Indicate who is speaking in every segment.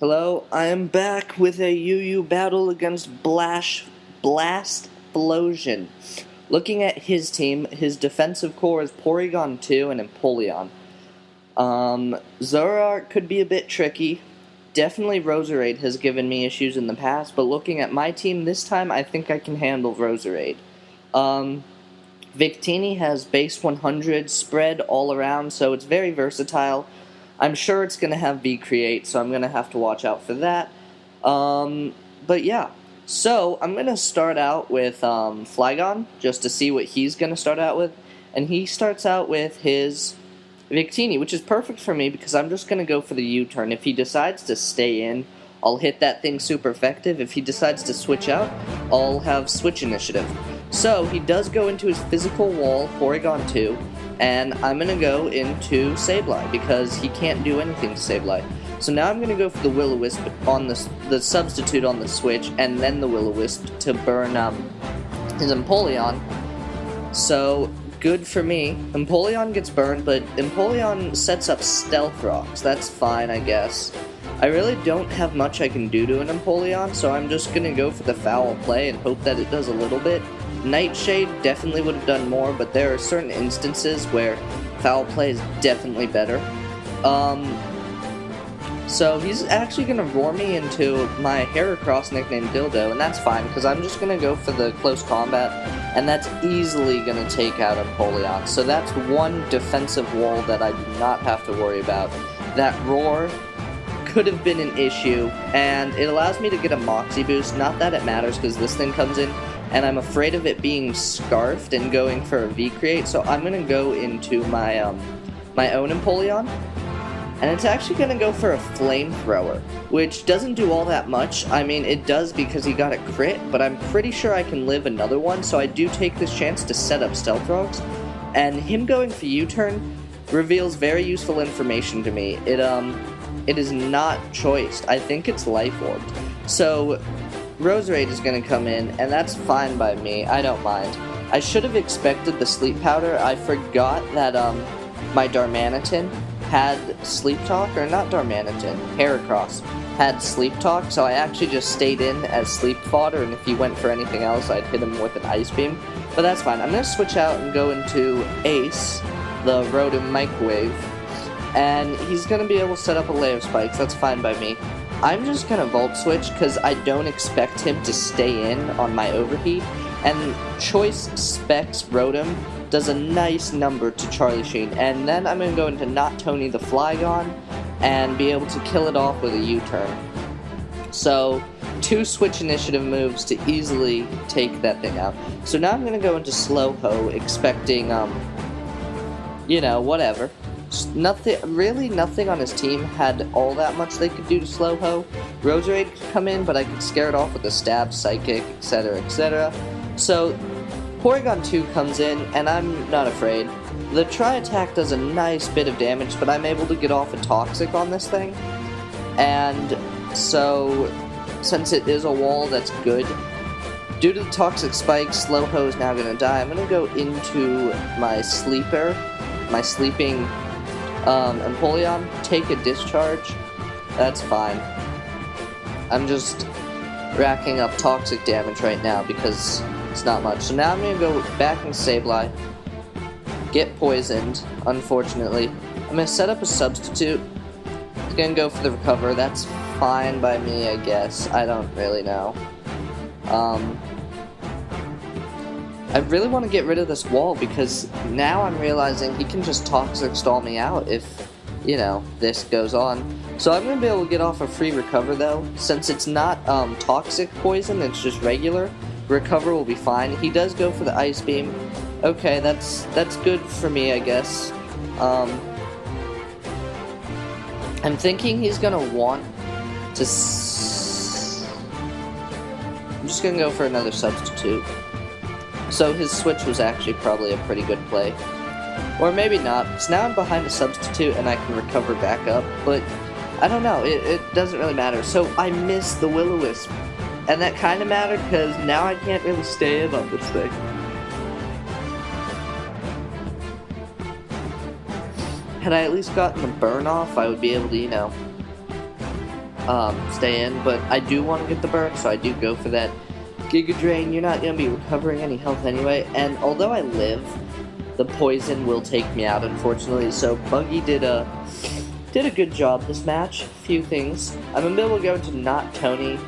Speaker 1: Hello, I am back with a UU battle against Blastflosion. Looking at his team, his defensive core is Porygon 2 and Empoleon. Zoroark could be a bit tricky. Definitely Roserade has given me issues in the past, but looking at my team this time, I think I can handle Roserade. Victini has base 100 spread all around, so it's very versatile. I'm sure it's going to have V-Create, so I'm going to have to watch out for that. But yeah, so I'm going to start out with Flygon, just to see what he's going to start out with. And he starts out with his Victini, which is perfect for me because I'm just going to go for the U-turn. If he decides to stay in, I'll hit that thing super effective. If he decides to switch out, I'll have switch initiative. So he does go into his physical wall, Porygon 2, and I'm going to go into Sableye because he can't do anything to Sableye. So now I'm going to go for the Will-O-Wisp on the substitute on the switch, and then the Will-O-Wisp to burn his Empoleon. So good for me. Empoleon gets burned, but Empoleon sets up Stealth Rocks. That's fine, I guess. I really don't have much I can do to an Empoleon, so I'm just going to go for the foul play and hope that it does a little bit. Nightshade definitely would have done more, but there are certain instances where foul play is definitely better. So he's actually going to roar me into my Heracross nicknamed Dildo, and that's fine, because I'm just going to go for the close combat, and that's easily going to take out Empoleon. So that's one defensive wall that I do not have to worry about. That roar could have been an issue, and it allows me to get a Moxie boost. Not that it matters, because this thing comes in, and I'm afraid of it being scarfed and going for a V-Create, so I'm going to go into my my own Empoleon, and it's actually going to go for a Flamethrower, which doesn't do all that much. I mean, it does because he got a crit, but I'm pretty sure I can live another one, so I do take this chance to set up Stealth Rocks, and him going for U-turn reveals very useful information to me. It is not choiced. I think it's Life Orbed. So Roserade is going to come in, and that's fine by me. I don't mind. I should have expected the Sleep Powder. I forgot that my Darmanitan had Sleep Talk, or not Darmanitan, Heracross had Sleep Talk, so I actually just stayed in as Sleep Fodder, and if he went for anything else, I'd hit him with an Ice Beam. But that's fine. I'm going to switch out and go into Ace, the Rotom Microwave, and he's going to be able to set up a Layer of Spikes. That's fine by me. I'm just going to Volt Switch because I don't expect him to stay in on my Overheat, and Choice Specs Rotom does a nice number to Charlie Sheen, and then I'm going to go into Not Tony the Flygon and be able to kill it off with a U-turn. So, 2 Switch Initiative moves to easily take that thing out. So now I'm going to go into Slowho, expecting, you know, whatever. Nothing on his team had all that much they could do to Slowho. Roserade could come in, but I could scare it off with a Stab, Psychic, etc., etc. So, Porygon 2 comes in, and I'm not afraid. The Tri-Attack does a nice bit of damage, but I'm able to get off a Toxic on this thing. And so, since it is a wall, that's good. Due to the Toxic Spikes, Slowho is now going to die. I'm going to go into my sleeping Empoleon, take a Discharge. That's fine. I'm just racking up toxic damage right now because it's not much. So now I'm going to go back in Sableye, get poisoned, unfortunately. I'm going to set up a substitute. It's going to go for the recover. That's fine by me, I guess. I don't really know. I really want to get rid of this wall because now I'm realizing he can just Toxic Stall me out if, you know, this goes on. So I'm going to be able to get off a free recover though. Since it's not Toxic Poison, it's just regular, recover will be fine. He does go for the Ice Beam. Okay, that's good for me, I guess. I'm thinking he's going to want to... I'm just going to go for another substitute. So his switch was actually probably a pretty good play. Or maybe not, because now I'm behind a substitute and I can recover back up, but I don't know, it doesn't really matter. So I missed the Will-O-Wisp, and that kind of mattered because now I can't really stay in on this thing. Had I at least gotten the burn off, I would be able to, you know, stay in, but I do want to get the Burk, so I do go for that Giga Drain. You're not going to be recovering any health anyway, and although I live, the poison will take me out, unfortunately, so Buggy did a good job this match. A few things. I'm going to be able to go into not Tony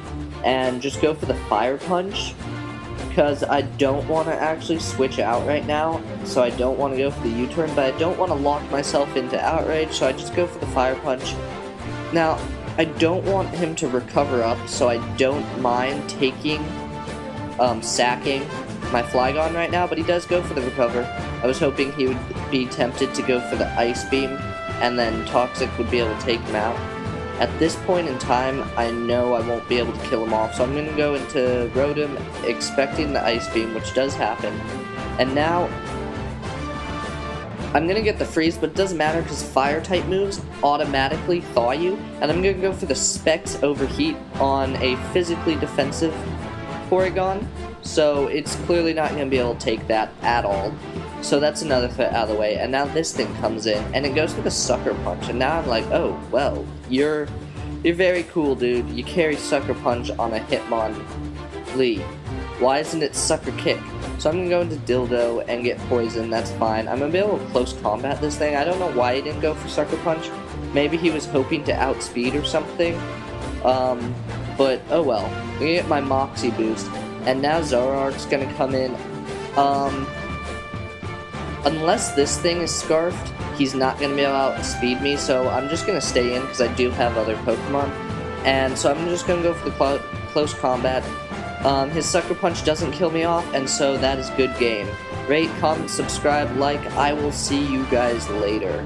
Speaker 1: and just go for the Fire Punch, because I don't want to actually switch out right now, so I don't want to go for the U-turn, but I don't want to lock myself into Outrage, so I just go for the Fire Punch. Now, I don't want him to recover up, so I don't mind taking, sacking my Flygon right now, but he does go for the recover. I was hoping he would be tempted to go for the Ice Beam, and then Toxic would be able to take him out. At this point in time, I know I won't be able to kill him off, so I'm going to go into Rotom, expecting the Ice Beam, which does happen. And now, I'm going to get the Freeze, but it doesn't matter because Fire-type moves automatically thaw you, and I'm going to go for the Specs Overheat on a physically defensive Porygon, so it's clearly not going to be able to take that at all. So that's another threat out of the way, and now this thing comes in, and it goes for the Sucker Punch, and now I'm like, oh, well, you're very cool, dude. You carry Sucker Punch on a Hitmonlee. Why isn't it Sucker Kick? So I'm going to go into Dildo and get Poison, that's fine. I'm going to be able to close combat this thing. I don't know why he didn't go for Sucker Punch. Maybe he was hoping to outspeed or something. But, oh well. I'm going to get my Moxie boost, and now Zoroark's going to come in. Unless this thing is Scarfed, he's not going to be able to outspeed me, so I'm just going to stay in because I do have other Pokemon. And so I'm just going to go for the close combat. His Sucker Punch doesn't kill me off, and so that is good game. Rate, comment, subscribe, like. I will see you guys later.